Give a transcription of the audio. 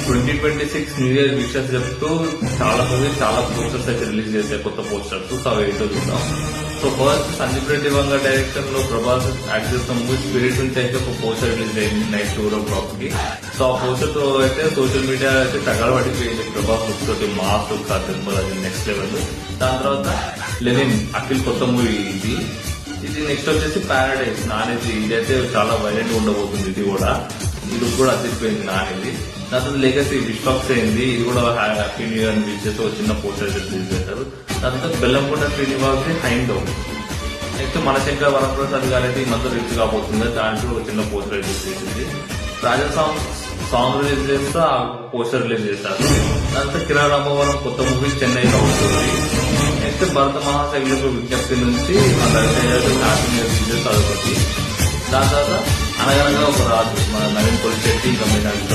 2026 new year wishes చెప్తూ చాలా movies చాలా పోస్టర్స్ అయితే రిలీజ్ చేశాయి, కొత్త పోస్టర్స్. సో అవి ఏంటో చూద్దాం. So first Sandeep Reddy Vanga direction లో ప్రభాస్ యాక్ట్ చేస్తున్న మూవీ స్పిరిట్ నుంచి అయితే ఒక పోస్టర్ రిలీజ్ అయింది నైట్ 2:00 కి. సో ఆ పోస్టర్ తో అయితే సోషల్ మీడియా అయితే తగలబడిపోయింది. ప్రభాస్ లుక్ తోటి మాస్ లుక్ అది నెక్స్ట్ లెవెల్. దాని తర్వాత లెనిన్ అఖిల్ కొత్త మూవీ ఇది నెక్స్ట్ వచ్చేసి ప్యారడైజ్ నానేది. ఇదైతే చాలా వైలెంట్ గా ఉండబోతుంది. ఇది కూడా అదిరిపోయింది నానేది. దాని తర్వాత లెగసీ విశ్వాక్స్ అయింది. ఇది కూడా హ్యాపీ న్యూ ఇయర్ విషెస్ చిన్న పోస్టర్ రిలీజ్ చేశారు. దాని తర్వాత బెల్లంకొండ శ్రీనివాస్ హైండో. నెక్స్ట్ మనశంకర్ వరప్రసాద్ గారు అయితే ఈ మధ్య రిలీజ్ కాబోతుంది. దాంట్లో ఒక చిన్న పోస్టర్ రిలీజ్ చేసింది. రాజా సాంగ్ రిలీజ్ చేస్తే ఆ పోస్టర్ రిలీజ్ చేశారు. దాని తర్వాత కిరణ్ రామవరం కొత్త movie Chennai love story. Next భరత మహాశైలకు విజ్ఞప్తి నుంచి మన హ్యాపీ న్యూ ఇయర్ విషెస్ అదొకటి. దాని తర్వాత అనగనగా ఒక రాజు మన నవీన్ పొలిశెట్టి ఇంకా మీనాక్షి